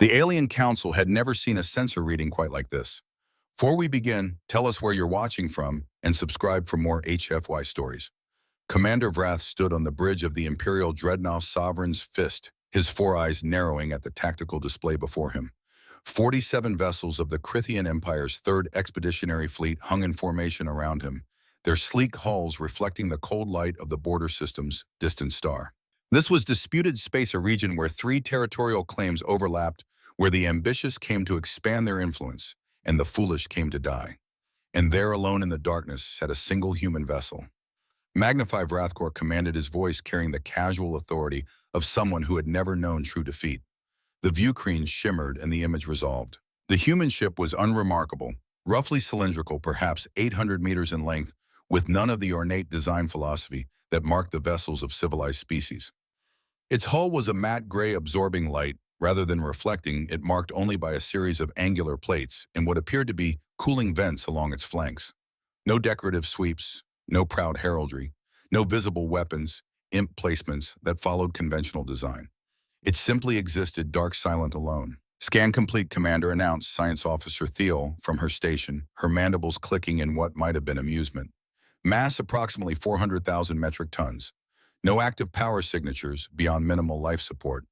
The Alien Council had never seen a sensor reading quite like this. Before we begin, tell us where you're watching from and subscribe for more HFY stories. Commander Vrath stood on the bridge of the Imperial Dreadnought Sovereign's Fist, his four eyes narrowing at the tactical display before him. 47 vessels of the Crithian Empire's 3rd Expeditionary Fleet hung in formation around him, their sleek hulls reflecting the cold light of the border system's distant star. This was disputed space, a region where 3 territorial claims overlapped, where the ambitious came to expand their influence, and the foolish came to die. And there alone in the darkness sat a single human vessel. Magnify Vrathkor commanded, his voice carrying the casual authority of someone who had never known true defeat. The view screen shimmered and the image resolved. The human ship was unremarkable, roughly cylindrical, perhaps 800 meters in length, with none of the ornate design philosophy that marked the vessels of civilized species. Its hull was a matte gray, absorbing light, rather than reflecting it, marked only by a series of angular plates and what appeared to be cooling vents along its flanks. No decorative sweeps, no proud heraldry, no visible weapons, imp placements that followed conventional design. It simply existed, dark, silent, alone. "Scan complete, Commander," announced Science Officer Thiel from her station, her mandibles clicking in what might have been amusement. Mass approximately 400,000 metric tons. No active power signatures beyond minimal life support.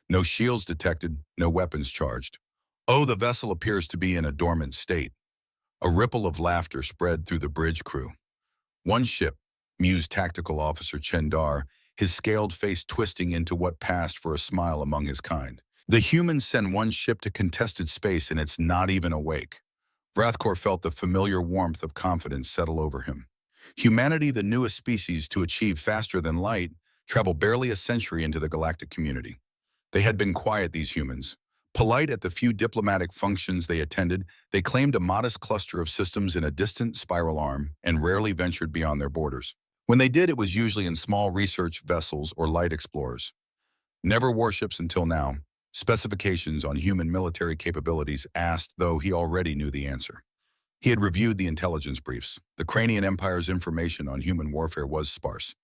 No shields detected, no weapons charged. "Oh, the vessel appears to be in a dormant state." A ripple of laughter spread through the bridge crew. "One ship," mused Tactical Officer Chendar, his scaled face twisting into what passed for a smile among his kind. "The humans send one ship to contested space and it's not even awake." Vrathkor felt the familiar warmth of confidence settle over him. Humanity, the newest species to achieve faster than light, traveled barely a century into the galactic community. They had been quiet, these humans. Polite at the few diplomatic functions they attended, they claimed a modest cluster of systems in a distant spiral arm and rarely ventured beyond their borders. When they did, it was usually in small research vessels or light explorers. Never warships until now. Specifications on human military capabilities asked, though he already knew the answer. He had reviewed the intelligence briefs. The Cranian Empire's information on human warfare was sparse.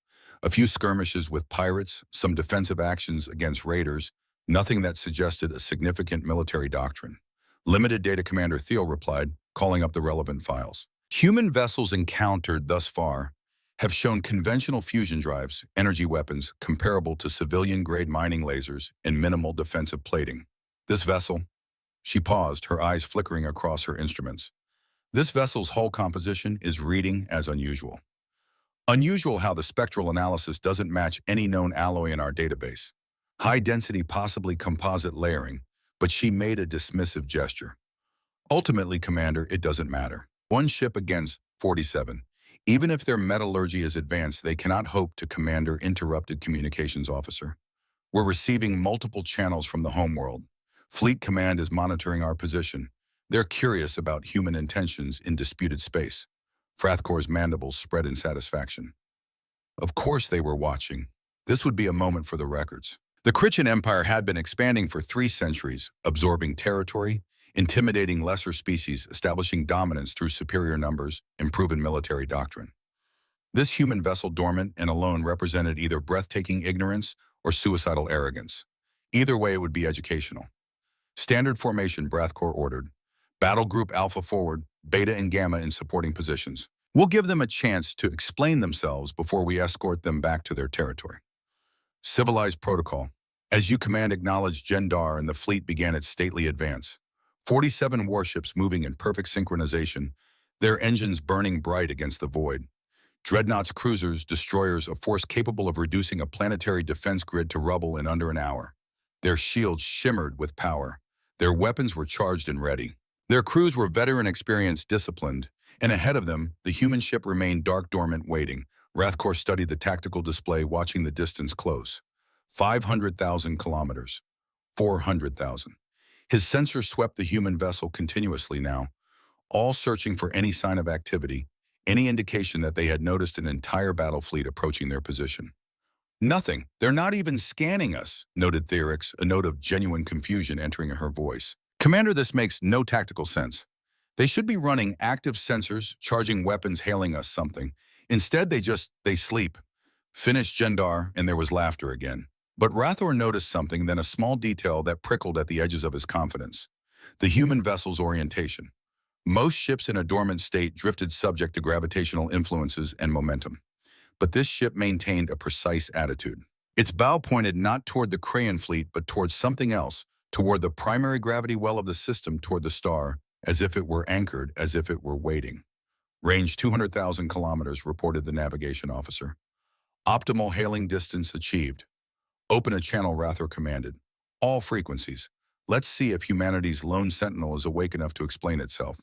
A few skirmishes with pirates, some defensive actions against raiders, nothing that suggested a significant military doctrine. "Limited data," Commander Thiel replied, calling up the relevant files. "Human vessels encountered thus far have shown conventional fusion drives, energy weapons comparable to civilian-grade mining lasers, and minimal defensive plating. This vessel..." She paused, her eyes flickering across her instruments. "This vessel's hull composition is reading as unusual. Unusual how the spectral analysis doesn't match any known alloy in our database. High-density, possibly composite layering," but she made a dismissive gesture. "Ultimately, Commander, it doesn't matter. One ship against 47. Even if their metallurgy is advanced, they cannot hope to." Commander interrupted Communications Officer. "We're receiving multiple channels from the homeworld. Fleet Command is monitoring our position. They're curious about human intentions in disputed space." Vrathkor's mandibles spread in satisfaction. Of course they were watching. This would be a moment for the records. The Crithian Empire had been expanding for 3 centuries, absorbing territory, intimidating lesser species, establishing dominance through superior numbers and proven military doctrine. This human vessel, dormant and alone, represented either breathtaking ignorance or suicidal arrogance. Either way, it would be educational. "Standard formation," Vrathkor ordered. "Battle Group Alpha forward, Beta and Gamma in supporting positions. We'll give them a chance to explain themselves before we escort them back to their territory." "Civilized protocol." "As you command," acknowledged Jendar, and the fleet began its stately advance. 47 warships moving in perfect synchronization, their engines burning bright against the void. Dreadnoughts, cruisers, destroyers, a force capable of reducing a planetary defense grid to rubble in under an hour. Their shields shimmered with power. Their weapons were charged and ready. Their crews were veteran, experienced, disciplined, and ahead of them, the human ship remained dark, dormant, waiting. Vrathkor studied the tactical display, watching the distance close. 500,000 kilometers. 400,000. His sensors swept the human vessel continuously now, all searching for any sign of activity, any indication that they had noticed an entire battle fleet approaching their position. "Nothing. They're not even scanning us," noted Theorix, a note of genuine confusion entering her voice. "Commander, this makes no tactical sense. They should be running active sensors, charging weapons, hailing us something. Instead, they sleep." Finished Jendar, and there was laughter again. But Rathor noticed something, then a small detail that prickled at the edges of his confidence. The human vessel's orientation. Most ships in a dormant state drifted subject to gravitational influences and momentum. But this ship maintained a precise attitude. Its bow pointed not toward the Crayon fleet, but towards something else, toward the primary gravity well of the system, toward the star, as if it were anchored, as if it were waiting. Range 200,000 kilometers, reported the navigation officer. Optimal hailing distance achieved. Open a channel, Rathor commanded. All frequencies. Let's see if humanity's lone sentinel is awake enough to explain itself.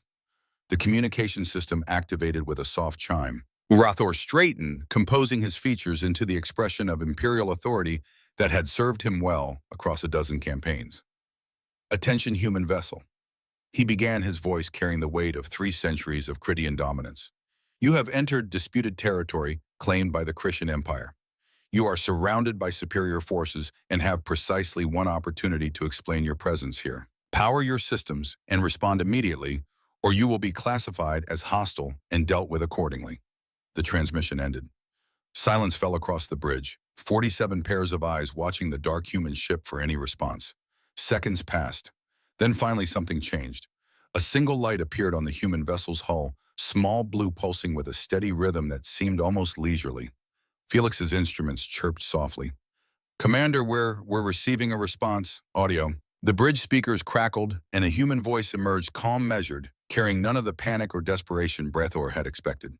The communication system activated with a soft chime. Rathor straightened, composing his features into the expression of imperial authority that had served him well across a dozen campaigns. Attention, human vessel. He began, his voice carrying the weight of 3 centuries of Critian dominance. You have entered disputed territory claimed by the Christian Empire. You are surrounded by superior forces and have precisely one opportunity to explain your presence here. Power your systems and respond immediately, or you will be classified as hostile and dealt with accordingly. The transmission ended. Silence fell across the bridge, 47 pairs of eyes watching the dark human ship for any response. Seconds passed. Then finally something changed. A single light appeared on the human vessel's hull, small blue, pulsing with a steady rhythm that seemed almost leisurely. Felix's instruments chirped softly. Commander, we're receiving a response. Audio. The bridge speakers crackled, and a human voice emerged, calm, measured, carrying none of the panic or desperation Brethor had expected.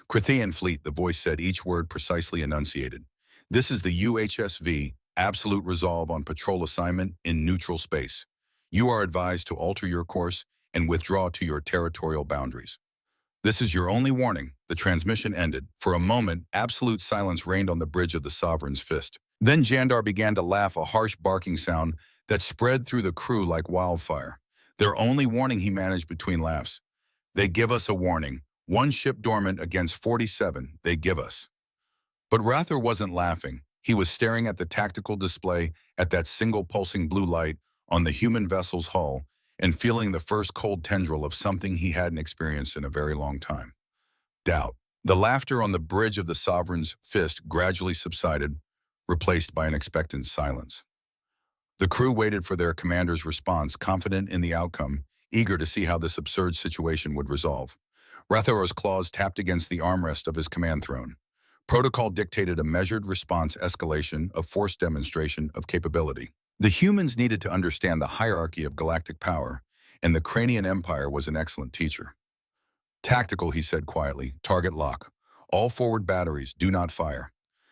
Crithian fleet, the voice said, each word precisely enunciated. This is the UHSV, absolute resolve on patrol assignment in neutral space. You are advised to alter your course and withdraw to your territorial boundaries. This is your only warning. The transmission ended. For a moment, absolute silence reigned on the bridge of the Sovereign's Fist. Then Jandar began to laugh, a harsh barking sound that spread through the crew like wildfire. Their only warning, he managed between laughs. They give us a warning. 1 ship dormant against 47, they give us. But Rathor wasn't laughing. He was staring at the tactical display, at that single pulsing blue light on the human vessel's hull, and feeling the first cold tendril of something he hadn't experienced in a very long time. Doubt. The laughter on the bridge of the Sovereign's Fist gradually subsided, replaced by an expectant silence. The crew waited for their commander's response, confident in the outcome, eager to see how this absurd situation would resolve. Rathor's claws tapped against the armrest of his command throne. Protocol dictated a measured response, escalation of force, demonstration of capability. The humans needed to understand the hierarchy of galactic power, and the Cranian Empire was an excellent teacher. Tactical, he said quietly. Target lock. All forward batteries, do not fire.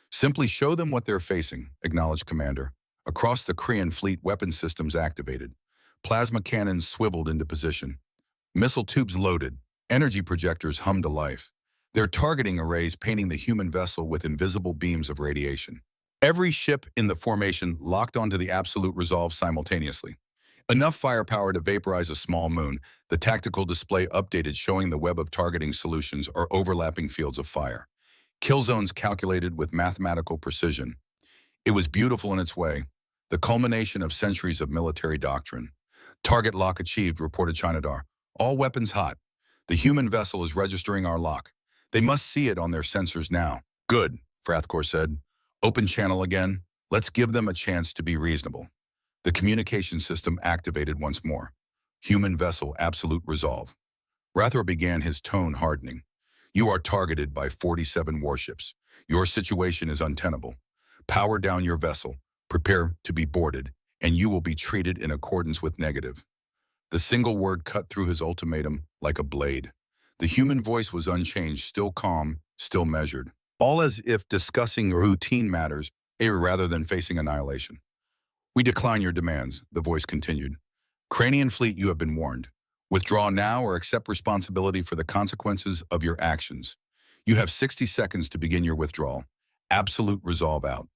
Simply show them what they're facing, acknowledged Commander. Across the Cranian fleet, weapon systems activated. Plasma cannons swiveled into position. Missile tubes loaded. Energy projectors hummed to life. Their targeting arrays painting the human vessel with invisible beams of radiation. Every ship in the formation locked onto the absolute resolve simultaneously. Enough firepower to vaporize a small moon, the tactical display updated, showing the web of targeting solutions or overlapping fields of fire. Kill zones calculated with mathematical precision. It was beautiful in its way, the culmination of centuries of military doctrine. Target lock achieved, reported Chinadar. All weapons hot. The human vessel is registering our lock. They must see it on their sensors now. Good, Frathkor said. Open channel again. Let's give them a chance to be reasonable. The communication system activated once more. Human vessel, absolute resolve. Rathor began, his tone hardening. You are targeted by 47 warships. Your situation is untenable. Power down your vessel. Prepare to be boarded, and you will be treated in accordance with negative. The single word cut through his ultimatum like a blade. The human voice was unchanged, still calm, still measured. All as if discussing routine matters, rather than facing annihilation. We decline your demands, the voice continued. Cranian fleet, you have been warned. Withdraw now or accept responsibility for the consequences of your actions. You have 60 seconds to begin your withdrawal. Absolute resolve out.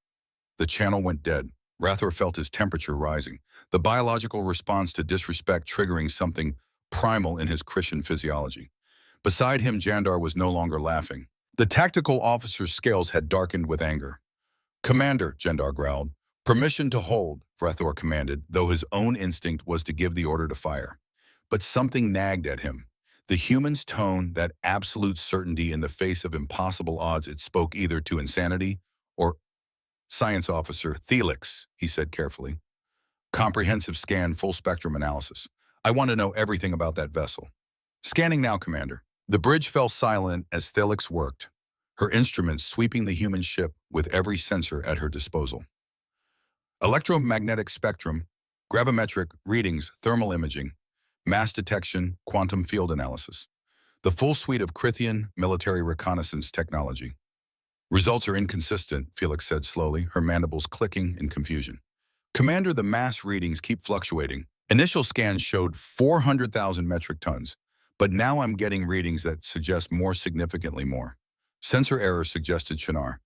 The channel went dead. Rathor felt his temperature rising, the biological response to disrespect triggering something primal in his Christian physiology. Beside him, Jandar was no longer laughing. The tactical officer's scales had darkened with anger. Commander, Jandar growled. Permission to hold, Rathor commanded, though his own instinct was to give the order to fire. But something nagged at him. The human's tone, that absolute certainty in the face of impossible odds, it spoke either to insanity or Science Officer Felix, he said carefully. Comprehensive scan, full spectrum analysis. I want to know everything about that vessel. Scanning now, Commander. The bridge fell silent as Felix worked, her instruments sweeping the human ship with every sensor at her disposal. Electromagnetic spectrum, gravimetric readings, thermal imaging, mass detection, quantum field analysis. The full suite of Crithian military reconnaissance technology. Results are inconsistent, Felix said slowly, her mandibles clicking in confusion. Commander, the mass readings keep fluctuating. Initial scans showed 400,000 metric tons, but now I'm getting readings that suggest more, significantly more. Sensor error, suggested Shinar.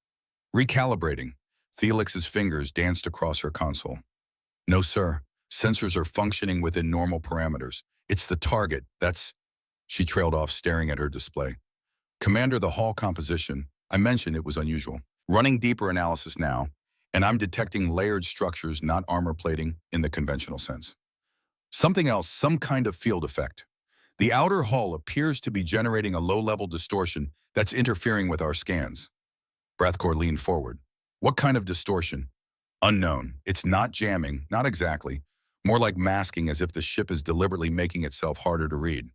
Recalibrating. Felix's fingers danced across her console. No, sir. Sensors are functioning within normal parameters. It's the target. She trailed off, staring at her display. Commander, the hull composition. I mentioned it was unusual. Running deeper analysis now, and I'm detecting layered structures, not armor plating in the conventional sense. Something else, some kind of field effect. The outer hull appears to be generating a low-level distortion that's interfering with our scans. Brathcore leaned forward. What kind of distortion? Unknown. It's not jamming, not exactly. More like masking, as if the ship is deliberately making itself harder to read.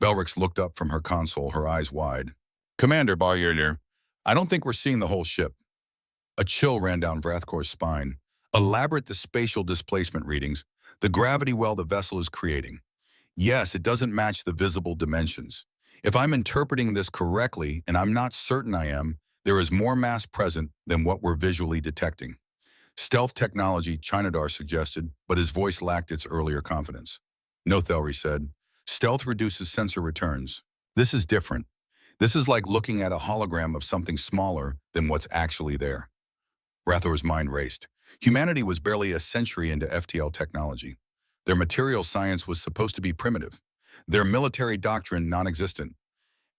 Belrix looked up from her console, her eyes wide. Commander Barrier, I don't think we're seeing the whole ship. A chill ran down Vrathcore's spine. Elaborate the spatial displacement readings, the gravity well the vessel is creating. Yes, it doesn't match the visible dimensions. If I'm interpreting this correctly, and I'm not certain I am, there is more mass present than what we're visually detecting. Stealth technology, Chinadar suggested, but his voice lacked its earlier confidence. No, Thelry said. Stealth reduces sensor returns. This is different. This is like looking at a hologram of something smaller than what's actually there. Rathor's mind raced. Humanity was barely a century into FTL technology. Their material science was supposed to be primitive. Their military doctrine non-existent.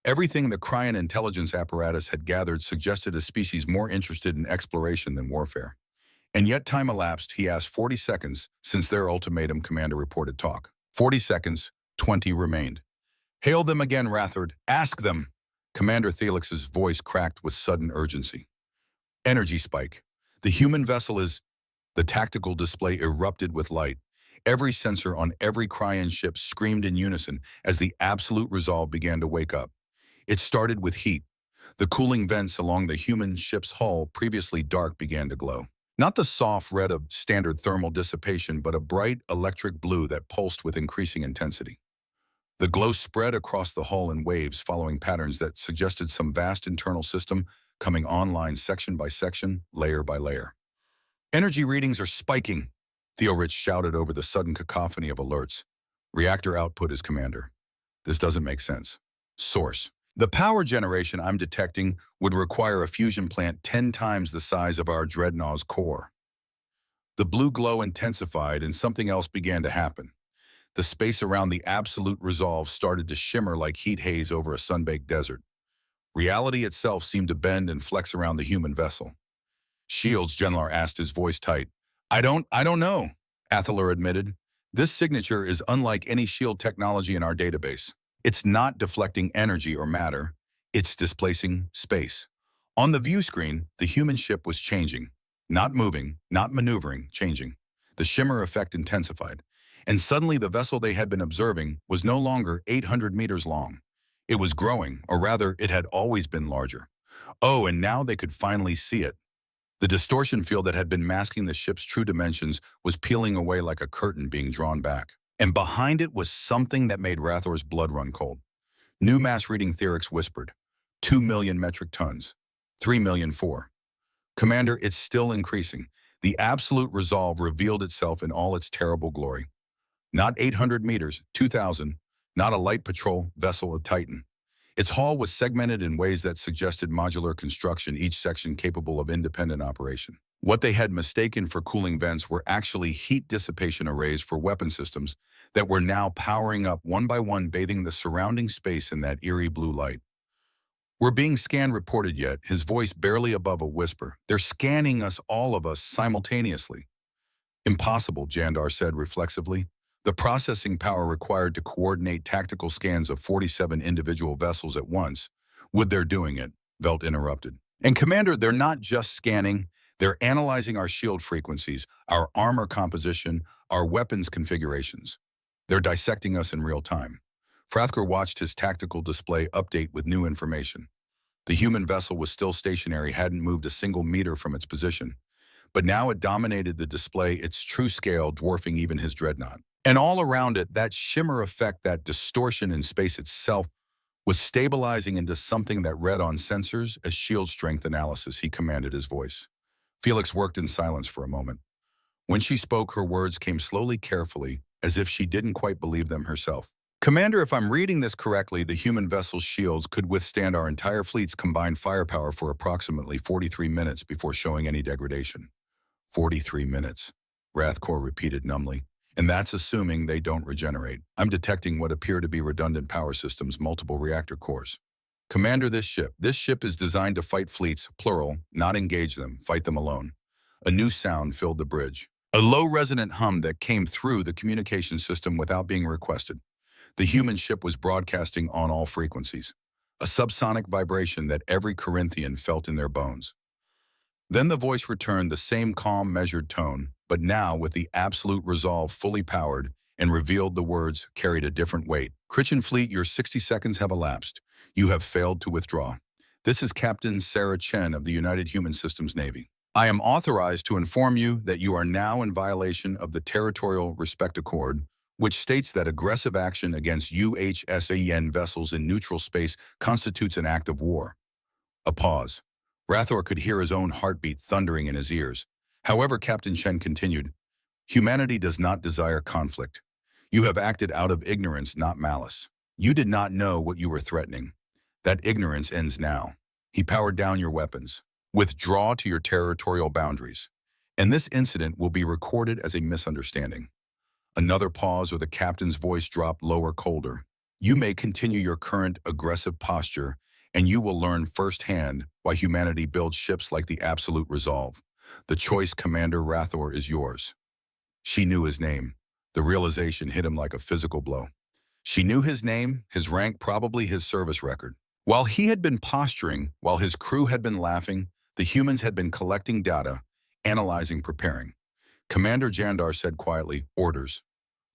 Everything the Cryan intelligence apparatus had gathered suggested a species more interested in exploration than warfare. And yet time elapsed, he asked 40 seconds, since their ultimatum, Commander reported talk. 40 seconds, 20 remained. Hail them again, Rathord. Ask them. Commander Felix's voice cracked with sudden urgency. Energy spike. The human vessel is... The tactical display erupted with light. Every sensor on every Cryan ship screamed in unison as the absolute resolve began to wake up. It started with heat. The cooling vents along the human ship's hull, previously dark, began to glow. Not the soft red of standard thermal dissipation, but a bright electric blue that pulsed with increasing intensity. The glow spread across the hull in waves, following patterns that suggested some vast internal system coming online section by section, layer by layer. Energy readings are spiking, Theorich shouted over the sudden cacophony of alerts. Reactor output is Commander. This doesn't make sense. Source. The power generation I'm detecting would require a fusion plant 10 times the size of our Dreadnought's core. The blue glow intensified and something else began to happen. The space around the absolute resolve started to shimmer like heat haze over a sun-baked desert. Reality itself seemed to bend and flex around the human vessel. Shields, Genlar asked, his voice tight. I don't know, Athalar admitted. This signature is unlike any shield technology in our database. It's not deflecting energy or matter. It's displacing space. On the view screen, the human ship was changing. Not moving, not maneuvering, changing. The shimmer effect intensified. And suddenly the vessel they had been observing was no longer 800 meters long. It was growing, or rather, it had always been larger. Oh, and now they could finally see it. The distortion field that had been masking the ship's true dimensions was peeling away like a curtain being drawn back. And behind it was something that made Rathor's blood run cold. New mass reading Theorix whispered. 2 million metric tons. 3,000,004. Commander, it's still increasing. The absolute resolve revealed itself in all its terrible glory. Not 800 meters, 2,000, not a light patrol vessel of Titan. Its hull was segmented in ways that suggested modular construction, each section capable of independent operation. What they had mistaken for cooling vents were actually heat dissipation arrays for weapon systems that were now powering up one by one, bathing the surrounding space in that eerie blue light. We're being scanned, reported Yet, his voice barely above a whisper. They're scanning us, all of us, simultaneously. Impossible, Jandar said reflexively. The processing power required to coordinate tactical scans of 47 individual vessels at once. Would they're doing it, Velt interrupted. And Commander, they're not just scanning, They're analyzing our shield frequencies, our armor composition, our weapons configurations. They're dissecting us in real time. Hrothgar watched his tactical display update with new information. The human vessel was still stationary, hadn't moved a single meter from its position. But now it dominated the display, its true scale dwarfing even his dreadnought. And all around it, that shimmer effect, that distortion in space itself, was stabilizing into something that read on sensors as shield strength analysis. He commanded his voice. Felix worked in silence for a moment. When she spoke, her words came slowly, carefully, as if she didn't quite believe them herself. Commander, if I'm reading this correctly, the human vessel's shields could withstand our entire fleet's combined firepower for approximately 43 minutes before showing any degradation. 43 minutes, Hrothgar repeated numbly. And that's assuming they don't regenerate. I'm detecting what appear to be redundant power systems, multiple reactor cores. Commander, this ship is designed to fight fleets, plural, not engage them, fight them alone. A new sound filled the bridge. A low resonant hum that came through the communication system without being requested. The human ship was broadcasting on all frequencies. A subsonic vibration that every Corinthian felt in their bones. Then the voice returned, the same calm, measured tone, but now with the absolute resolve fully powered, and revealed the words carried a different weight. Christian fleet, your 60 seconds have elapsed. You have failed to withdraw. This is Captain Sarah Chen of the United Human Systems Navy. I am authorized to inform you that you are now in violation of the Territorial Respect Accord, which states that aggressive action against UHSAN vessels in neutral space constitutes an act of war. A pause. Hrothgar could hear his own heartbeat thundering in his ears. However, Captain Chen continued, humanity does not desire conflict. You have acted out of ignorance, not malice. You did not know what you were threatening. That ignorance ends now. He powered down your weapons. Withdraw to your territorial boundaries. And this incident will be recorded as a misunderstanding. Another pause, or the captain's voice dropped lower, colder. You may continue your current aggressive posture, and you will learn firsthand why humanity builds ships like the Absolute Resolve. The choice, Commander Hrothgar, is yours. She knew his name. The realization hit him like a physical blow. She knew his name, his rank, probably his service record. While he had been posturing, while his crew had been laughing, the humans had been collecting data, analyzing, preparing. Commander Jandar said quietly, orders.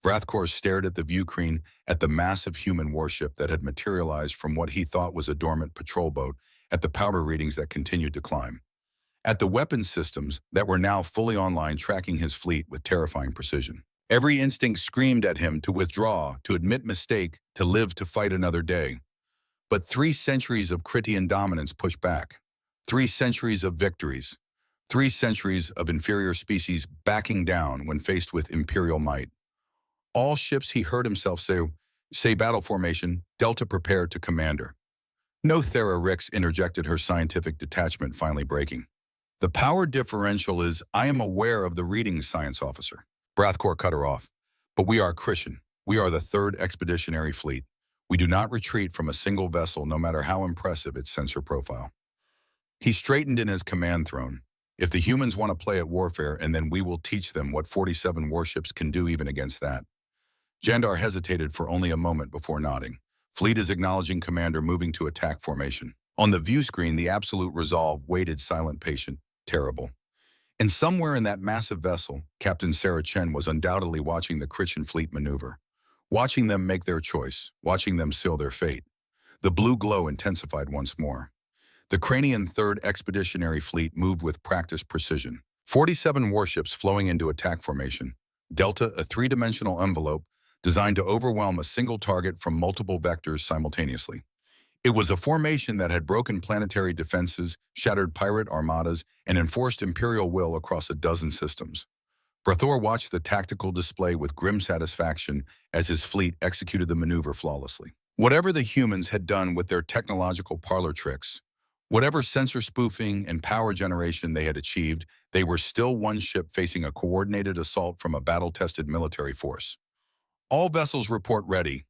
Hrothgar stared at the view screen, at the massive human warship that had materialized from what he thought was a dormant patrol boat, at the power readings that continued to climb, at the weapons systems that were now fully online, tracking his fleet with terrifying precision. Every instinct screamed at him to withdraw, to admit mistake, to live to fight another day. But 3 centuries of Critian dominance pushed back. 3 centuries of victories. 3 centuries of inferior species backing down when faced with imperial might. All ships, he heard himself say battle formation, Delta prepared to commander. No, Thera Rix interjected, her scientific detachment finally breaking. The power differential is, I am aware of the readings, science officer. Hrothgar cut her off. But we are Christian. We are the 3rd Expeditionary Fleet. We do not retreat from a single vessel, no matter how impressive its sensor profile. He straightened in his command throne. If the humans want to play at warfare, and then we will teach them what 47 warships can do even against that. Jandar hesitated for only a moment before nodding. Fleet is acknowledging, Commander, moving to attack formation. On the view screen, the Absolute Resolve waited, silent, patient, terrible. And somewhere in that massive vessel, Captain Sarah Chen was undoubtedly watching the Christian fleet maneuver, watching them make their choice, watching them seal their fate. The blue glow intensified once more. The Cranian 3rd Expeditionary Fleet moved with practiced precision. 47 warships flowing into attack formation. Delta, a 3-dimensional envelope designed to overwhelm a single target from multiple vectors simultaneously. It was a formation that had broken planetary defenses, shattered pirate armadas, and enforced imperial will across a dozen systems. Hrothgar watched the tactical display with grim satisfaction as his fleet executed the maneuver flawlessly. Whatever the humans had done with their technological parlor tricks, whatever sensor spoofing and power generation they had achieved, they were still one ship facing a coordinated assault from a battle-tested military force. All vessels report ready,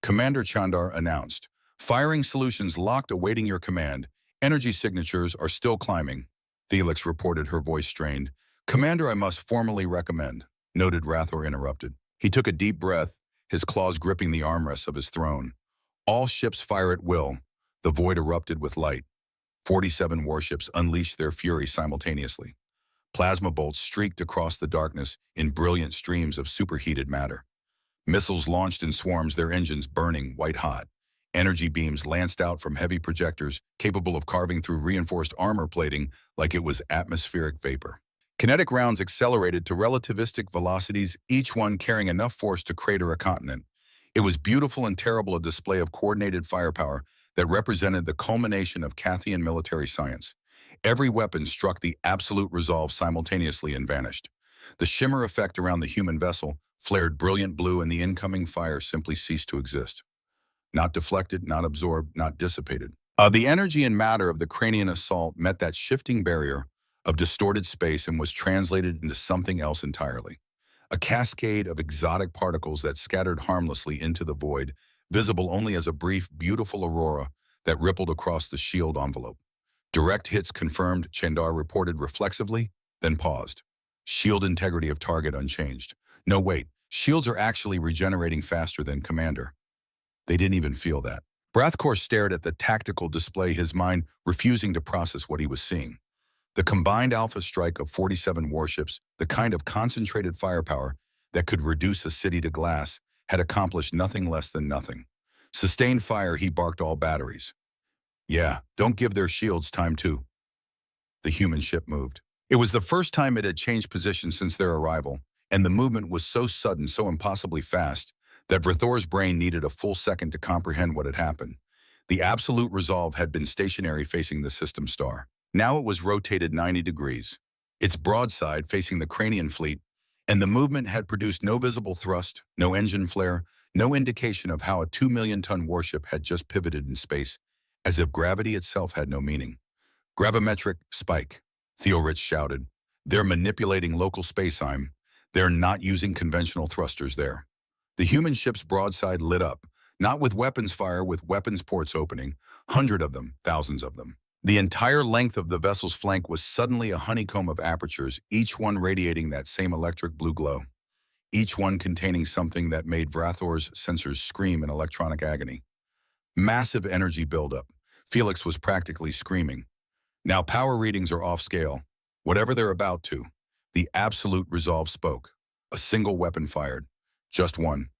Commander Chandar announced. Firing solutions locked, awaiting your command. Energy signatures are still climbing. Felix reported, her voice strained. Commander, I must formally recommend, noted. Hrothgar interrupted. He took a deep breath, his claws gripping the armrests of his throne. All ships fire at will. The void erupted with light. 47 warships unleashed their fury simultaneously. Plasma bolts streaked across the darkness in brilliant streams of superheated matter. Missiles launched in swarms, their engines burning white-hot. Energy beams lanced out from heavy projectors, capable of carving through reinforced armor plating like it was atmospheric vapor. Kinetic rounds accelerated to relativistic velocities, each one carrying enough force to crater a continent. It was beautiful and terrible, a display of coordinated firepower that represented the culmination of Cathian military science. Every weapon struck the absolute resolve simultaneously and vanished. The shimmer effect around the human vessel flared brilliant blue, and the incoming fire simply ceased to exist. Not deflected, not absorbed, not dissipated. The energy and matter of the Cranian assault met that shifting barrier of distorted space and was translated into something else entirely. A cascade of exotic particles that scattered harmlessly into the void, visible only as a brief, beautiful aurora that rippled across the shield envelope. Direct hits confirmed, Chandar reported reflexively, then paused. Shield integrity of target unchanged. No, wait, shields are actually regenerating faster than Commander. They didn't even feel that. Brathcore stared at the tactical display, his mind refusing to process what he was seeing. The combined alpha strike of 47 warships, the kind of concentrated firepower that could reduce a city to glass, had accomplished nothing less than nothing. Sustained fire, he barked all batteries. Yeah, don't give their shields time to. The human ship moved. It was the first time it had changed position since their arrival, and the movement was so sudden, so impossibly fast, that Vrathor's brain needed a full second to comprehend what had happened. The absolute resolve had been stationary facing the system star. Now it was rotated 90 degrees, its broadside facing the Cranian fleet, and the movement had produced no visible thrust, no engine flare, no indication of how a 2-million-ton warship had just pivoted in space, as if gravity itself had no meaning. Gravimetric spike, Theorich shouted. They're manipulating local space-time. They're not using conventional thrusters there. The human ship's broadside lit up, not with weapons fire, with weapons ports opening, hundreds of them, thousands of them. The entire length of the vessel's flank was suddenly a honeycomb of apertures, each one radiating that same electric blue glow, each one containing something that made Vrathor's sensors scream in electronic agony. Massive energy buildup. Felix was practically screaming. Now power readings are off scale. Whatever they're about to. The absolute resolve spoke. A single weapon fired. Just one.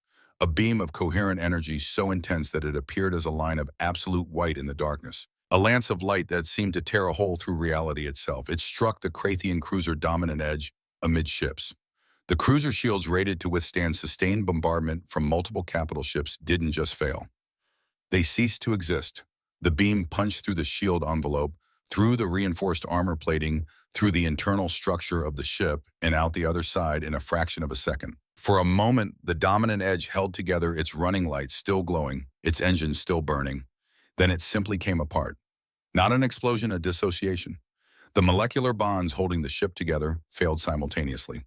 A beam of coherent energy so intense that it appeared as a line of absolute white in the darkness. A lance of light that seemed to tear a hole through reality itself. It struck the Crathian cruiser Dominant Edge amidships. The cruiser shields rated to withstand sustained bombardment from multiple capital ships didn't just fail. They ceased to exist. The beam punched through the shield envelope, through the reinforced armor plating, through the internal structure of the ship, and out the other side in a fraction of a second. For a moment, the Dominant Edge held together, its running lights still glowing, its engine still burning. Then it simply came apart. Not an explosion, a dissociation. The molecular bonds holding the ship together failed simultaneously.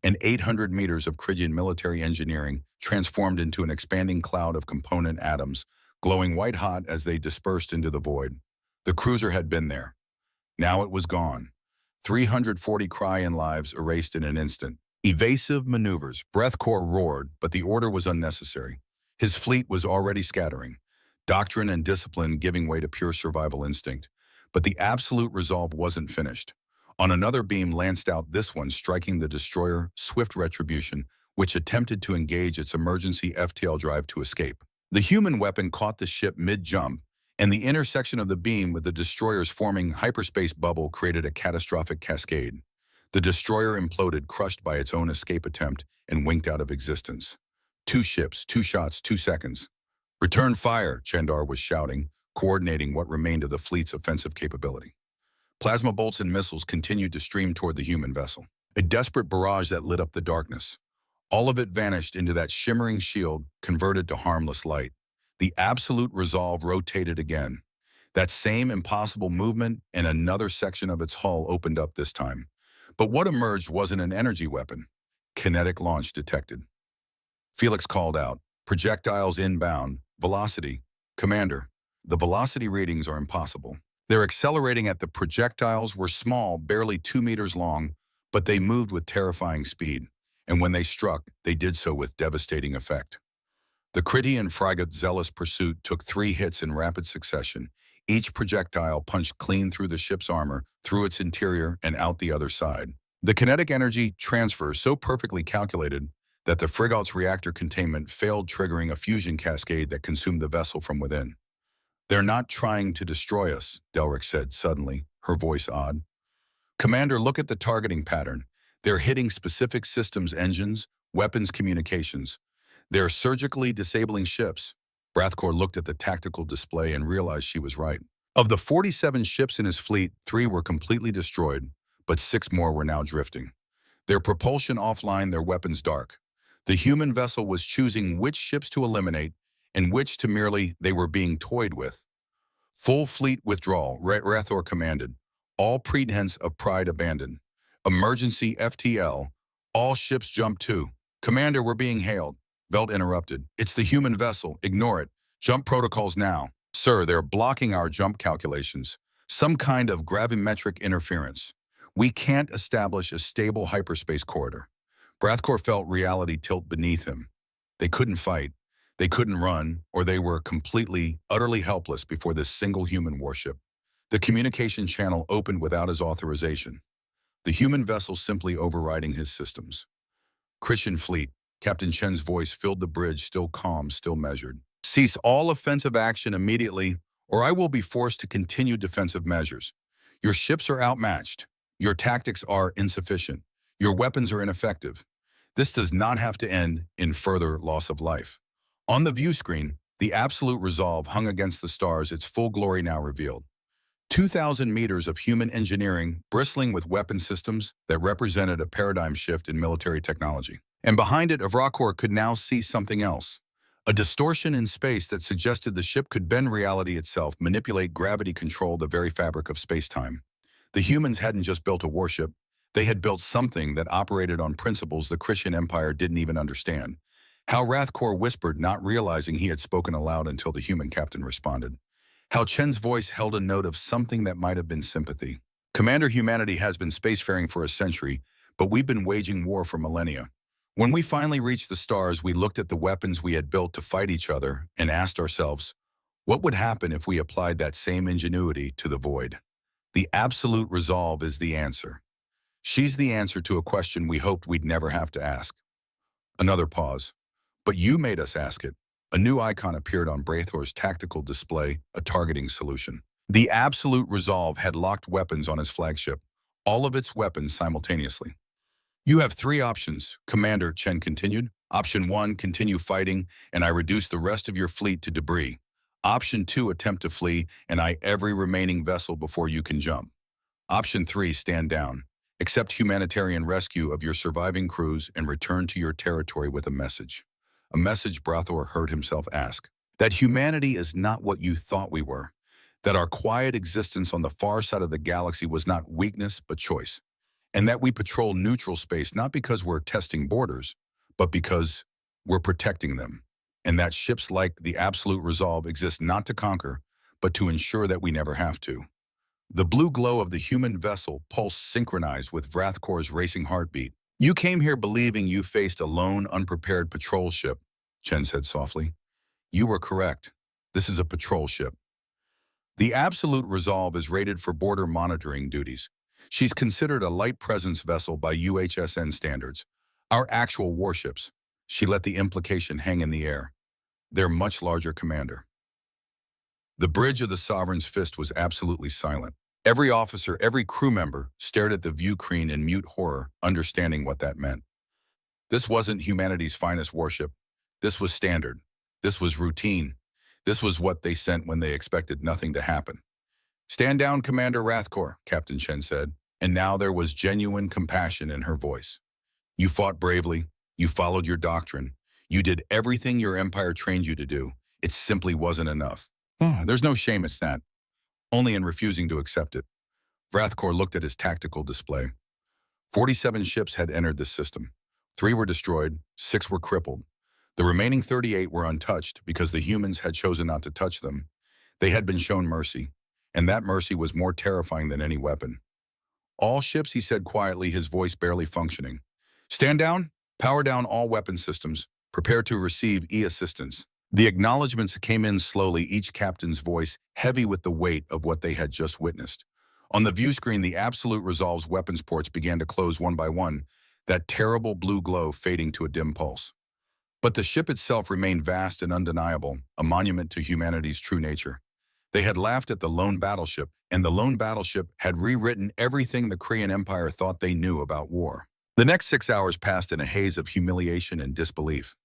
And 800 meters of Krydian military engineering transformed into an expanding cloud of component atoms, glowing white-hot as they dispersed into the void. The cruiser had been there. Now it was gone. 340 Cryan lives erased in an instant. Evasive maneuvers. Brathcore roared, but the order was unnecessary. His fleet was already scattering. Doctrine and discipline giving way to pure survival instinct. But the absolute resolve wasn't finished. On another beam lanced out, this one striking the destroyer Swift Retribution, which attempted to engage its emergency FTL drive to escape. The human weapon caught the ship mid-jump, and the intersection of the beam with the destroyer's forming hyperspace bubble created a catastrophic cascade. The destroyer imploded, crushed by its own escape attempt, and winked out of existence. 2 ships, 2 shots, 2 seconds. Return fire, Chandar was shouting, coordinating what remained of the fleet's offensive capability. Plasma bolts and missiles continued to stream toward the human vessel, a desperate barrage that lit up the darkness. All of it vanished into that shimmering shield, converted to harmless light. The absolute resolve rotated again. That same impossible movement, and another section of its hull opened up this time. But what emerged wasn't an energy weapon. Kinetic launch detected. Felix called out, projectiles inbound, velocity. Commander, the velocity readings are impossible. They're accelerating at the projectiles were small, barely 2 meters long, but they moved with terrifying speed. And when they struck, they did so with devastating effect. The Krydian frigate Zealous Pursuit took 3 hits in rapid succession. Each projectile punched clean through the ship's armor, through its interior, and out the other side. The kinetic energy transfer so perfectly calculated that the frigate's reactor containment failed, triggering a fusion cascade that consumed the vessel from within. "They're not trying to destroy us," Delric said suddenly, her voice odd. "Commander, look at the targeting pattern. They're hitting specific systems, engines, weapons, communications. They're surgically disabling ships." Brathcor looked at the tactical display and realized she was right. Of the 47 ships in his fleet, 3 were completely destroyed, but 6 more were now drifting. Their propulsion offline, their weapons dark. The human vessel was choosing which ships to eliminate and which to merely they were being toyed with. "Full fleet withdrawal," Rathor commanded. "All pretense of pride abandoned. Emergency FTL. All ships jump to." "Commander, we're being hailed." Velt interrupted. "It's the human vessel. Ignore it. Jump protocols now." "Sir, they're blocking our jump calculations. Some kind of gravimetric interference. We can't establish a stable hyperspace corridor." Brathcor felt reality tilt beneath him. They couldn't fight. They couldn't run, or they were completely, utterly helpless before this single human warship. The communication channel opened without his authorization. The human vessel simply overriding his systems. "Christian fleet," Captain Chen's voice filled the bridge, still calm, still measured. "Cease all offensive action immediately, or I will be forced to continue defensive measures. Your ships are outmatched. Your tactics are insufficient. Your weapons are ineffective. This does not have to end in further loss of life." On the view screen, the absolute resolve hung against the stars, its full glory now revealed. 2,000 meters of human engineering bristling with weapon systems that represented a paradigm shift in military technology. And behind it, Avrakor could now see something else. A distortion in space that suggested the ship could bend reality itself, manipulate gravity, control the very fabric of space-time. The humans hadn't just built a warship. They had built something that operated on principles the Christian Empire didn't even understand. How Rathcor whispered, not realizing he had spoken aloud until the human captain responded. How Chen's voice held a note of something that might have been sympathy. "Commander, humanity has been spacefaring for a century, but we've been waging war for millennia. When we finally reached the stars, we looked at the weapons we had built to fight each other and asked ourselves, what would happen if we applied that same ingenuity to the void? The absolute resolve is the answer. She's the answer to a question we hoped we'd never have to ask." Another pause. "But you made us ask it." A new icon appeared on Brathor's tactical display, a targeting solution. The absolute resolve had locked weapons on his flagship, all of its weapons simultaneously. "You have 3 options, Commander," Chen continued. "Option 1, continue fighting, and I reduce the rest of your fleet to debris. Option 2, attempt to flee, and I every remaining vessel before you can jump. Option 3, stand down. Accept humanitarian rescue of your surviving crews and return to your territory with a message." A message, Brathor heard himself ask. That humanity is not what you thought we were. That our quiet existence on the far side of the galaxy was not weakness, but choice. And that we patrol neutral space not because we're testing borders, but because we're protecting them. And that ships like the Absolute Resolve exist not to conquer, but to ensure that we never have to. The blue glow of the human vessel pulsed, synchronized with Vrathkor's racing heartbeat. "You came here believing you faced a lone, unprepared patrol ship," Chen said softly. "You were correct. This is a patrol ship. The Absolute Resolve is rated for border monitoring duties. She's considered a light presence vessel by UHSN standards. Our actual warships," she let the implication hang in the air, "they're much larger, Commander." The bridge of the Sovereign's fist was absolutely silent. Every officer, every crew member stared at the view screen in mute horror, understanding what that meant. This wasn't humanity's finest warship. This was standard. This was routine. This was what they sent when they expected nothing to happen. "Stand down, Commander Rathkor," Captain Chen said, and now there was genuine compassion in her voice. "You fought bravely. You followed your doctrine. You did everything your empire trained you to do. It simply wasn't enough. There's no shame in that, only in refusing to accept it." Vrathkor looked at his tactical display. 47 ships had entered the system. 3 were destroyed, 6 were crippled. The remaining 38 were untouched because the humans had chosen not to touch them. They had been shown mercy, and that mercy was more terrifying than any weapon. "All ships," he said quietly, his voice barely functioning. "Stand down, power down all weapon systems, prepare to receive E-assistance." The acknowledgements came in slowly, each captain's voice heavy with the weight of what they had just witnessed. On the view screen, the Absolute Resolve's weapons ports began to close one by one, that terrible blue glow fading to a dim pulse. But the ship itself remained vast and undeniable, a monument to humanity's true nature. They had laughed at the lone battleship, and the lone battleship had rewritten everything the Korean Empire thought they knew about war. The next 6 hours passed in a haze of humiliation and disbelief.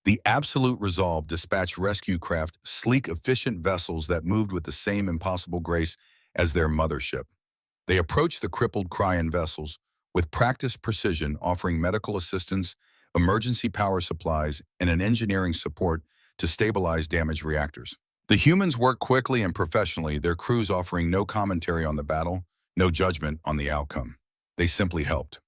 The Absolute Resolve dispatched rescue craft, sleek, efficient vessels that moved with the same impossible grace as their mothership. They approached the crippled Cryan vessels with practiced precision, offering medical assistance, emergency power supplies, and an engineering support to stabilize damaged reactors. The humans worked quickly and professionally, their crews offering no commentary on the battle, no judgment on the outcome. They simply helped.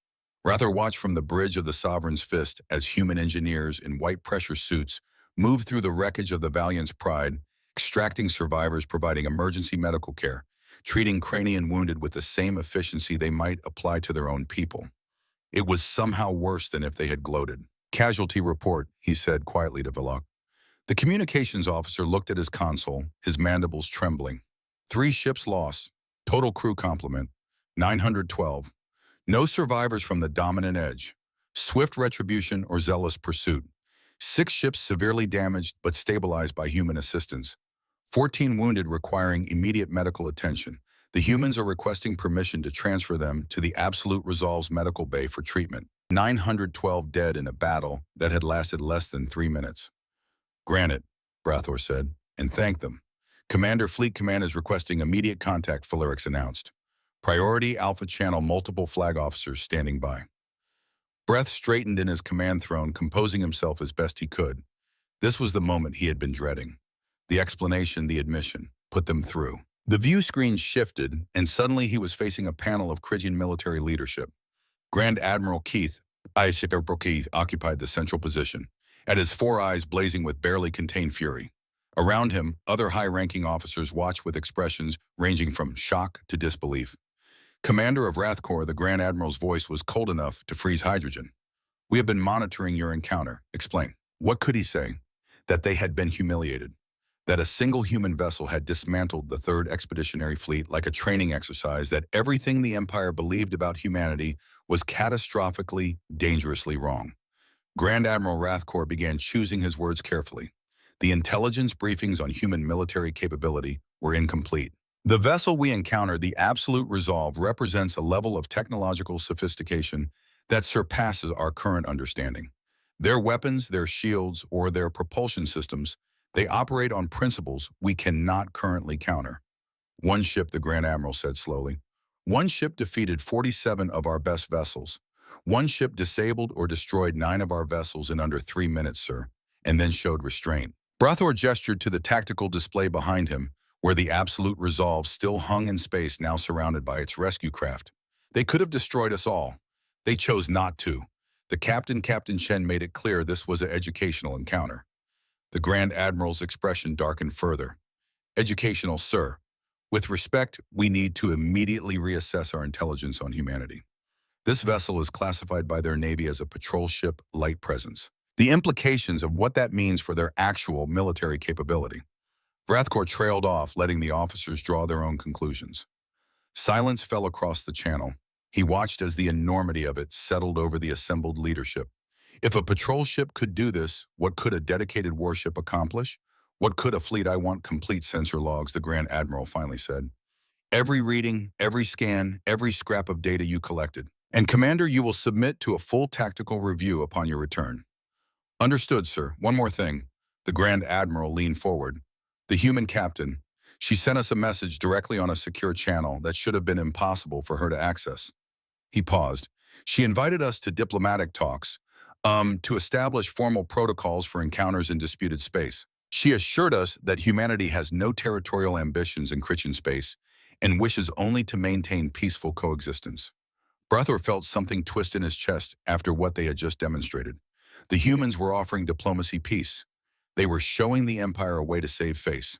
Rather watch from the bridge of the Sovereign's Fist as human engineers in white pressure suits moved through the wreckage of the Valiant's Pride, extracting survivors, providing emergency medical care, treating Cranian wounded with the same efficiency they might apply to their own people. It was somehow worse than if they had gloated. "Casualty report," he said quietly to Velok. The communications officer looked at his console, his mandibles trembling. 3 ships lost, total crew complement, 912. No survivors from the dominant edge, swift retribution or zealous pursuit. 6 ships severely damaged but stabilized by human assistance. 14 wounded requiring immediate medical attention. The humans are requesting permission to transfer them to the Absolute Resolve's medical bay for treatment. 912 dead in a battle that had lasted less than 3 minutes. "Granted," Brathor said, "and thank them. Commander Fleet Command is requesting immediate contact," Falerix announced. "Priority Alpha Channel, multiple flag officers standing by." Breath straightened in his command throne, composing himself as best he could. This was the moment he had been dreading. The explanation, the admission, put them through. The view screen shifted, and suddenly he was facing a panel of Critian military leadership. Grand Admiral Keith occupied the central position, at his 4 eyes blazing with barely contained fury. Around him, other high-ranking officers watched with expressions ranging from shock to disbelief. Commander of Wrath Corps, the Grand Admiral's voice was cold enough to freeze hydrogen. "We have been monitoring your encounter." Explain. What could he say? That they had been humiliated. That a single human vessel had dismantled the 3rd Expeditionary Fleet like a training exercise, that everything the Empire believed about humanity was catastrophically, dangerously wrong. Grand Admiral Wrathcore began choosing his words carefully. The intelligence briefings on human military capability were incomplete. "The vessel we encountered, the Absolute Resolve, represents a level of technological sophistication that surpasses our current understanding. Their weapons, their shields, or their propulsion systems, they operate on principles we cannot currently counter." "One ship," the Grand Admiral said slowly. "One ship defeated 47 of our best vessels. One ship disabled or destroyed 9 of our vessels in under 3 minutes, sir," and then showed restraint. Brathor gestured to the tactical display behind him, where the Absolute Resolve still hung in space, now surrounded by its rescue craft. "They could have destroyed us all. They chose not to." The captain, Captain Chen, made it clear this was an educational encounter. The Grand Admiral's expression darkened further. "Educational, sir. With respect, we need to immediately reassess our intelligence on humanity. This vessel is classified by their Navy as a patrol ship, light presence. The implications of what that means for their actual military capability." Wrathcore trailed off, letting the officers draw their own conclusions. Silence fell across the channel. He watched as the enormity of it settled over the assembled leadership. If a patrol ship could do this, what could a dedicated warship accomplish? What could a fleet? "I want complete sensor logs," the Grand Admiral finally said. "Every reading, every scan, every scrap of data you collected. And Commander, you will submit to a full tactical review upon your return." "Understood, sir. One more thing." The Grand Admiral leaned forward. "The human captain. She sent us a message directly on a secure channel that should have been impossible for her to access." He paused. "She invited us to diplomatic talks, to establish formal protocols for encounters in disputed space. She assured us that humanity has no territorial ambitions in Christian space and wishes only to maintain peaceful coexistence." Brathor felt something twist in his chest after what they had just demonstrated. The humans were offering diplomacy peace. They were showing the Empire a way to save face.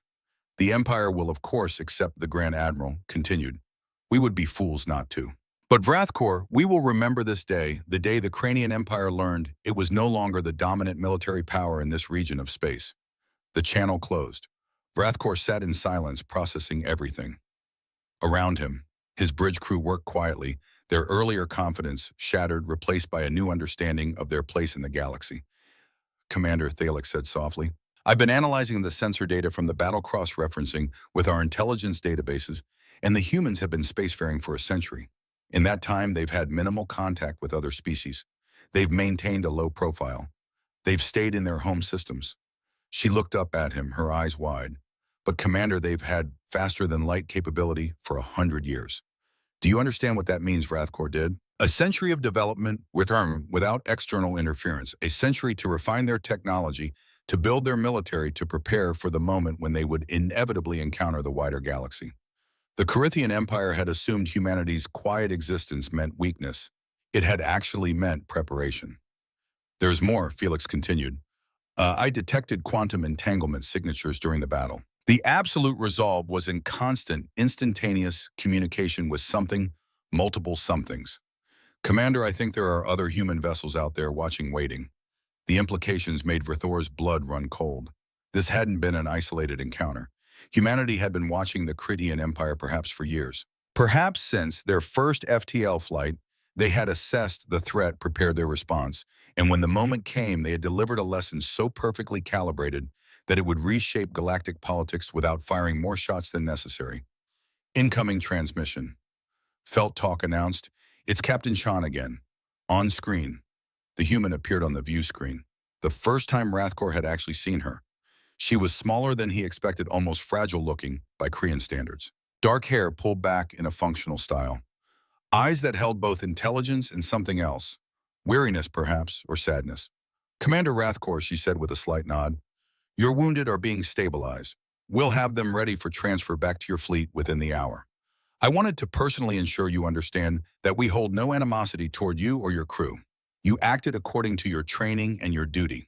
"The Empire will, of course, accept," the Grand Admiral continued. "We would be fools not to. But Wrathcore, we will remember this day, the day the Cranian Empire learned it was no longer the dominant military power in this region of space." The channel closed. Wrathcore sat in silence, processing everything. Around him, His bridge crew worked quietly, their earlier confidence shattered, replaced by a new understanding of their place in the galaxy. Commander Thalik said softly, I've been analyzing the sensor data from the battle cross-referencing with our intelligence databases, and the humans have been spacefaring for a century. In that time, they've had minimal contact with other species. They've maintained a low profile. They've stayed in their home systems. She looked up at him, her eyes wide. But Commander, they've had faster-than-light capability for 100 years. Do you understand what that means, Rathkor did? A century of development without external interference, a century to refine their technology, to build their military, to prepare for the moment when they would inevitably encounter the wider galaxy. The Carithian Empire had assumed humanity's quiet existence meant weakness. It had actually meant preparation. There's more, Felix continued. I detected quantum entanglement signatures during the battle. The absolute resolve was in constant, instantaneous communication with something, multiple somethings. Commander, I think there are other human vessels out there watching, waiting. The implications made Vrathor's blood run cold. This hadn't been an isolated encounter. Humanity had been watching the Carithian Empire perhaps for years. Perhaps since their first FTL flight, they had assessed the threat, prepared their response, and when the moment came, they had delivered a lesson so perfectly calibrated that it would reshape galactic politics without firing more shots than necessary. Incoming transmission. Felt Talk announced, it's Captain Chan again. On screen. The human appeared on the view screen. The first time Rathkor had actually seen her. She was smaller than he expected, almost fragile-looking by Korean standards. Dark hair pulled back in a functional style. Eyes that held both intelligence and something else. Weariness, perhaps, or sadness. Commander Rathkor, she said with a slight nod. Your wounded are being stabilized. We'll have them ready for transfer back to your fleet within the hour. I wanted to personally ensure you understand that we hold no animosity toward you or your crew. You acted according to your training and your duty.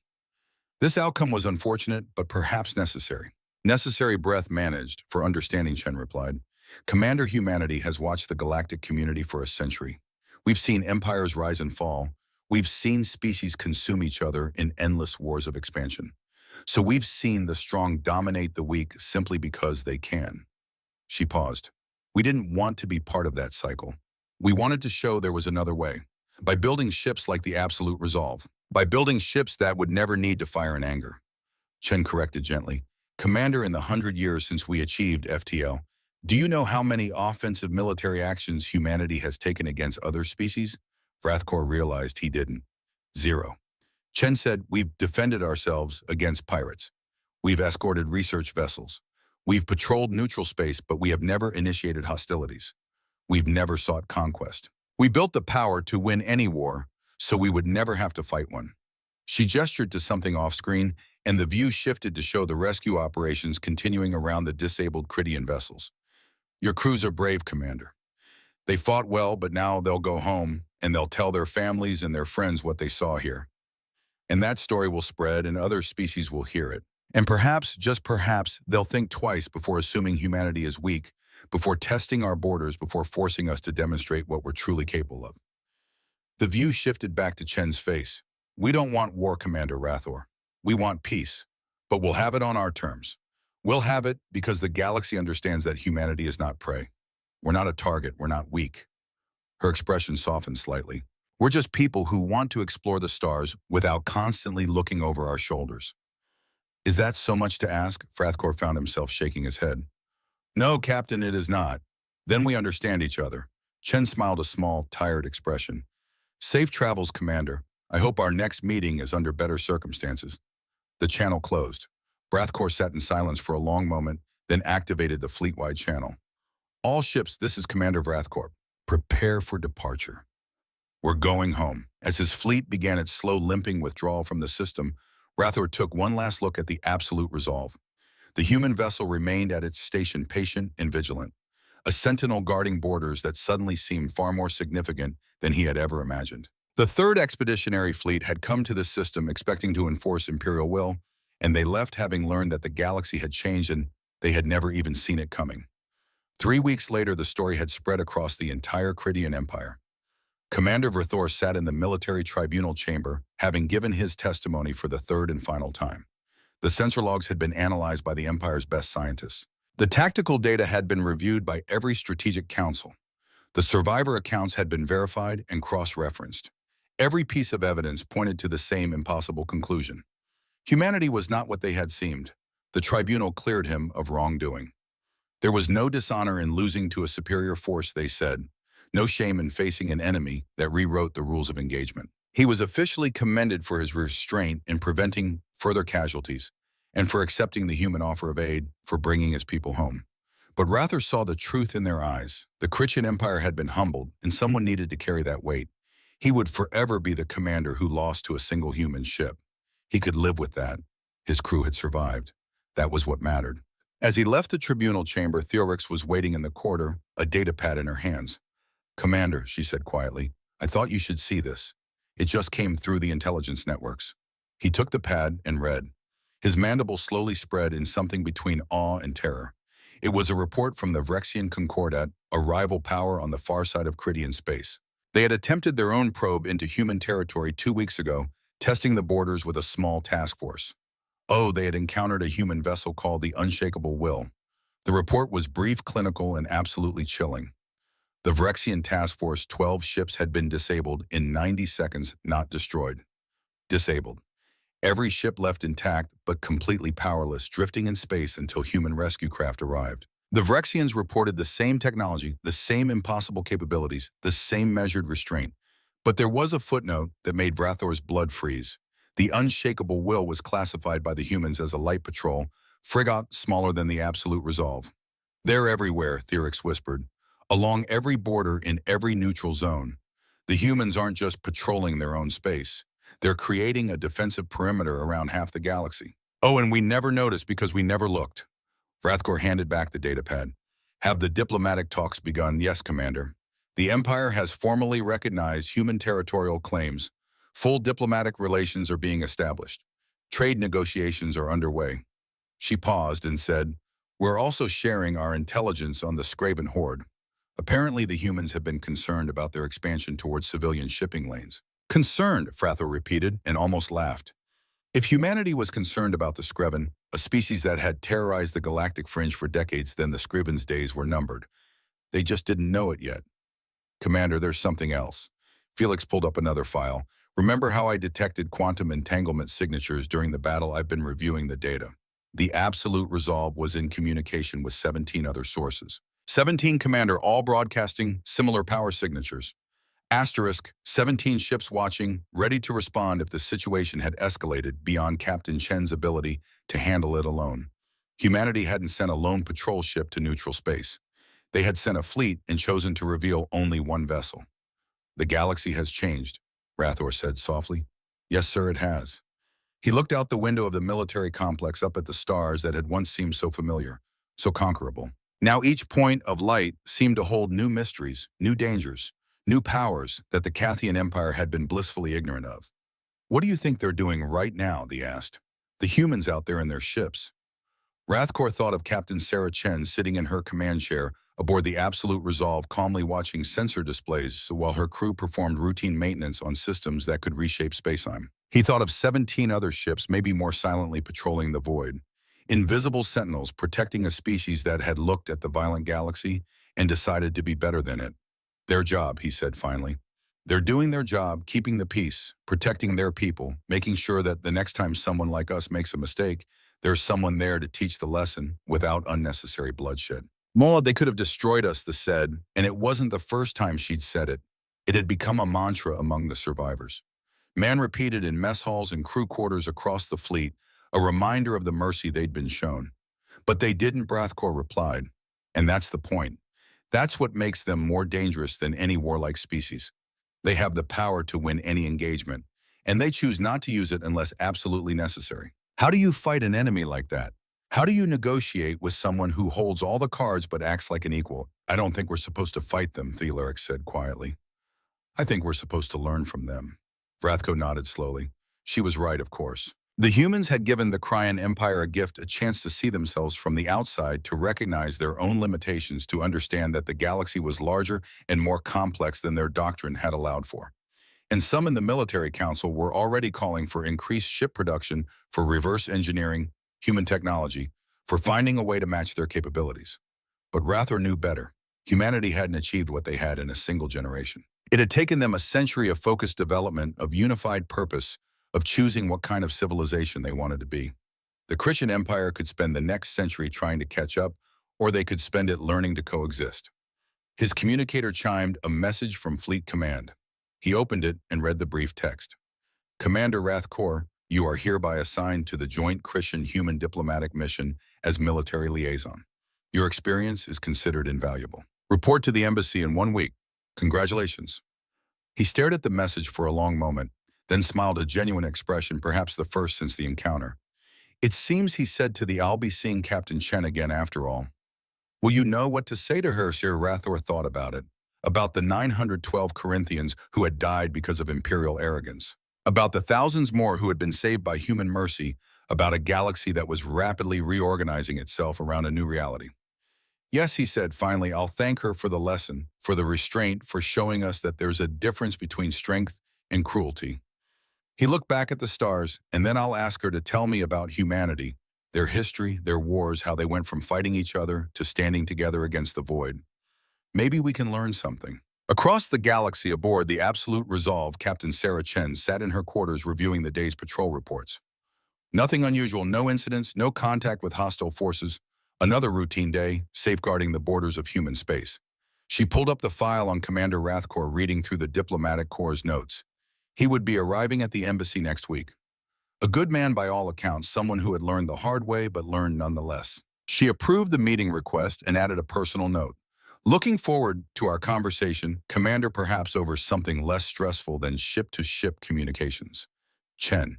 This outcome was unfortunate, but perhaps necessary. Necessary, breath managed, for understanding, Chen replied. Commander, humanity has watched the galactic community for a century. We've seen empires rise and fall. We've seen species consume each other in endless wars of expansion. So we've seen the strong dominate the weak simply because they can. She paused. We didn't want to be part of that cycle. We wanted to show there was another way. By building ships like the Absolute Resolve. By building ships that would never need to fire in anger. Chen corrected gently. Commander, in the 100 years since we achieved FTL, do you know how many offensive military actions humanity has taken against other species? Vrathkor realized he didn't. 0. Chen said, we've defended ourselves against pirates. We've escorted research vessels. We've patrolled neutral space, but we have never initiated hostilities. We've never sought conquest. We built the power to win any war, so we would never have to fight one. She gestured to something off-screen, and the view shifted to show the rescue operations continuing around the disabled Carithian vessels. Your crews are brave, Commander. They fought well, but now they'll go home, and they'll tell their families and their friends what they saw here. And that story will spread, and other species will hear it. And perhaps, just perhaps, they'll think twice before assuming humanity is weak, before testing our borders, before forcing us to demonstrate what we're truly capable of. The view shifted back to Chen's face. We don't want war, Commander Rathor. We want peace, but we'll have it on our terms. We'll have it because the galaxy understands that humanity is not prey. We're not a target, we're not weak. Her expression softened slightly. We're just people who want to explore the stars without constantly looking over our shoulders. Is that so much to ask? Vrathkor found himself shaking his head. No, Captain, it is not. Then we understand each other. Chen smiled a small, tired expression. Safe travels, Commander. I hope our next meeting is under better circumstances. The channel closed. Vrathkor sat in silence for a long moment, then activated the fleet-wide channel. All ships, this is Commander Vrathkor. Prepare for departure. We're going home. As his fleet began its slow limping withdrawal from the system, Rathor took one last look at the Absolute Resolve. The human vessel remained at its station, patient and vigilant, a sentinel guarding borders that suddenly seemed far more significant than he had ever imagined. The Third Expeditionary Fleet had come to the system expecting to enforce Imperial will, and they left having learned that the galaxy had changed and they had never even seen it coming. 3 weeks later, the story had spread across the entire Carithian Empire. Commander Vrathor sat in the military tribunal chamber, having given his testimony for the third and final time. The sensor logs had been analyzed by the Empire's best scientists. The tactical data had been reviewed by every strategic council. The survivor accounts had been verified and cross-referenced. Every piece of evidence pointed to the same impossible conclusion. Humanity was not what they had seemed. The tribunal cleared him of wrongdoing. There was no dishonor in losing to a superior force, they said. No shame in facing an enemy that rewrote the rules of engagement. He was officially commended for his restraint in preventing further casualties and for accepting the human offer of aid for bringing his people home. But Rather saw the truth in their eyes. The Christian Empire had been humbled, and someone needed to carry that weight. He would forever be the commander who lost to a single human ship. He could live with that. His crew had survived. That was what mattered. As he left the tribunal chamber, Theorix was waiting in the corridor, a datapad in her hands. "Commander," she said quietly, "I thought you should see this. It just came through the intelligence networks." He took the pad and read. His mandible slowly spread in something between awe and terror. It was a report from the Vrexian Concordat, a rival power on the far side of Cridian space. They had attempted their own probe into human territory 2 weeks ago, testing the borders with a small task force. Oh, they had encountered a human vessel called the Unshakable Will. The report was brief, clinical, and absolutely chilling. The Vrexian task force, 12 ships had been disabled in 90 seconds, not destroyed. Disabled. Every ship left intact, but completely powerless, drifting in space until human rescue craft arrived. The Vrexians reported the same technology, the same impossible capabilities, the same measured restraint. But there was a footnote that made Vrathor's blood freeze. The Unshakable Will was classified by the humans as a light patrol, frigate smaller than the Absolute Resolve. "They're everywhere," Theorix whispered, "along every border in every neutral zone. The humans aren't just patrolling their own space. They're creating a defensive perimeter around half the galaxy. Oh, and we never noticed because we never looked." Vrathkor handed back the datapad. "Have the diplomatic talks begun?" "Yes, Commander. The Empire has formally recognized human territorial claims. Full diplomatic relations are being established. Trade negotiations are underway." She paused and said, "We're also sharing our intelligence on the Skraven Horde." Apparently the humans have been concerned about their expansion towards civilian shipping lanes. "Concerned," Vrathor repeated and almost laughed. If humanity was concerned about the Skraven, a species that had terrorized the galactic fringe for decades, then the Skraven's days were numbered. They just didn't know it yet. "Commander, there's something else." Felix pulled up another file. "Remember how I detected quantum entanglement signatures during the battle? I've been reviewing the data. The Absolute Resolve was in communication with 17 other sources. 17, Commander, all broadcasting similar power signatures. Asterisk, 17 ships watching, ready to respond if the situation had escalated beyond Captain Chen's ability to handle it alone. Humanity hadn't sent a lone patrol ship to neutral space. They had sent a fleet and chosen to reveal only one vessel." "The galaxy has changed," Vrathor said softly. "Yes, sir, it has." He looked out the window of the military complex up at the stars that had once seemed so familiar, so conquerable. Now each point of light seemed to hold new mysteries, new dangers, new powers that the Cathian Empire had been blissfully ignorant of. "What do you think they're doing right now?" they asked. "The humans out there in their ships." Rathkor thought of Captain Sarah Chen sitting in her command chair aboard the Absolute Resolve, calmly watching sensor displays while her crew performed routine maintenance on systems that could reshape spacetime. He thought of 17 other ships, maybe more silently patrolling the void. Invisible sentinels protecting a species that had looked at the violent galaxy and decided to be better than it. "Their job," he said finally. "They're doing their job, keeping the peace, protecting their people, making sure that the next time someone like us makes a mistake, there's someone there to teach the lesson without unnecessary bloodshed." "Mola, they could have destroyed us," the said, and it wasn't the first time she'd said it. It had become a mantra among the survivors. Man repeated in mess halls and crew quarters across the fleet, a reminder of the mercy they'd been shown. "But they didn't," Brathkor replied. "And that's the point. That's what makes them more dangerous than any warlike species. They have the power to win any engagement, and they choose not to use it unless absolutely necessary. How do you fight an enemy like that? How do you negotiate with someone who holds all the cards but acts like an equal?" "I don't think we're supposed to fight them," Theorix said quietly. "I think we're supposed to learn from them." Vrathko nodded slowly. She was right, of course. The humans had given the Cryan Empire a gift, a chance to see themselves from the outside, to recognize their own limitations, to understand that the galaxy was larger and more complex than their doctrine had allowed for. And some in the military council were already calling for increased ship production, for reverse engineering, human technology, for finding a way to match their capabilities. But Rathor knew better. Humanity hadn't achieved what they had in a single generation. It had taken them a century of focused development, of unified purpose, of choosing what kind of civilization they wanted to be. The Christian empire could spend the next century trying to catch up, or they could spend it learning to coexist. His communicator chimed a message from Fleet Command. He opened it and read the brief text. Commander Rathcore, you are hereby assigned to the Joint Christian-Human Diplomatic Mission as military liaison. Your experience is considered invaluable. Report to the embassy in 1 week. Congratulations. He stared at the message for a long moment, then smiled a genuine expression, perhaps the first since the encounter. It seems he said to the I'll be seeing Captain Chen again after all. Will you know what to say to her? Sir Rathor thought about it. About the 912 Corinthians who had died because of imperial arrogance. About the thousands more who had been saved by human mercy. About a galaxy that was rapidly reorganizing itself around a new reality. Yes, he said finally, I'll thank her for the lesson, for the restraint, for showing us that there's a difference between strength and cruelty. He looked back at the stars, and then I'll ask her to tell me about humanity, their history, their wars, how they went from fighting each other to standing together against the void. Maybe we can learn something. Across the galaxy aboard the Absolute Resolve, Captain Sarah Chen sat in her quarters reviewing the day's patrol reports. Nothing unusual, no incidents, no contact with hostile forces. Another routine day, safeguarding the borders of human space. She pulled up the file on Commander Rathcore, reading through the Diplomatic Corps' notes. He would be arriving at the embassy next week. A good man by all accounts, someone who had learned the hard way but learned nonetheless. She approved the meeting request and added a personal note. Looking forward to our conversation, Commander, perhaps over something less stressful than ship-to-ship communications. Chen.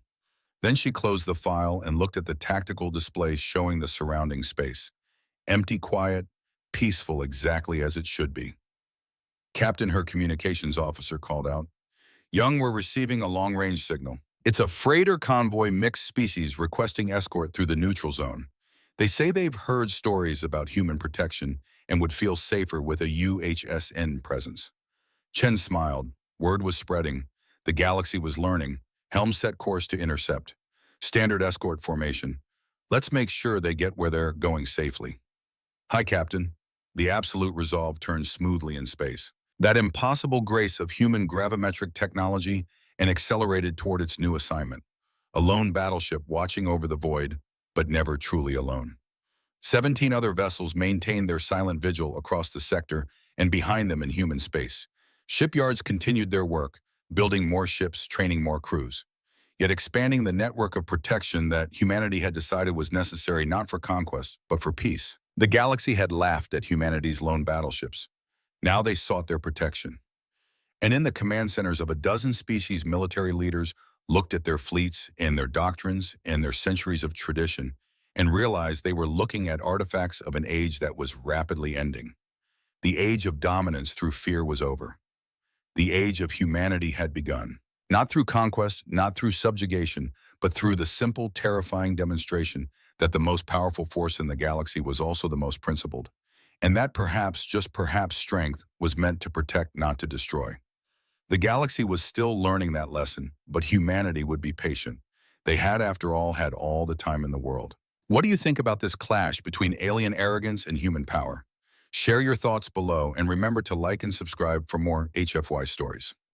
Then she closed the file and looked at the tactical display showing the surrounding space. Empty, quiet, peaceful, exactly as it should be. Captain, her communications officer called out. Young, we're receiving a long-range signal. It's a freighter convoy mixed species requesting escort through the neutral zone. They say they've heard stories about human protection and would feel safer with a UHSN presence. Chen smiled. Word was spreading. The galaxy was learning. Helm set course to intercept. Standard escort formation. Let's make sure they get where they're going safely. Hi, Captain. The Absolute Resolve turned smoothly in space. That impossible grace of human gravimetric technology and accelerated toward its new assignment. A lone battleship watching over the void, but never truly alone. 17 other vessels maintained their silent vigil across the sector and behind them in human space. Shipyards continued their work, building more ships, training more crews, yet expanding the network of protection that humanity had decided was necessary not for conquest, but for peace. The galaxy had laughed at humanity's lone battleships. Now they sought their protection. And in the command centers of a dozen species, military leaders looked at their fleets and their doctrines and their centuries of tradition and realized they were looking at artifacts of an age that was rapidly ending. The age of dominance through fear was over. The age of humanity had begun. Not through conquest, not through subjugation, but through the simple, terrifying demonstration that the most powerful force in the galaxy was also the most principled, and that perhaps, just perhaps, strength was meant to protect, not to destroy. The galaxy was still learning that lesson, but humanity would be patient. They had, after all, had all the time in the world. What do you think about this clash between alien arrogance and human power? Share your thoughts below, and remember to like and subscribe for more HFY stories.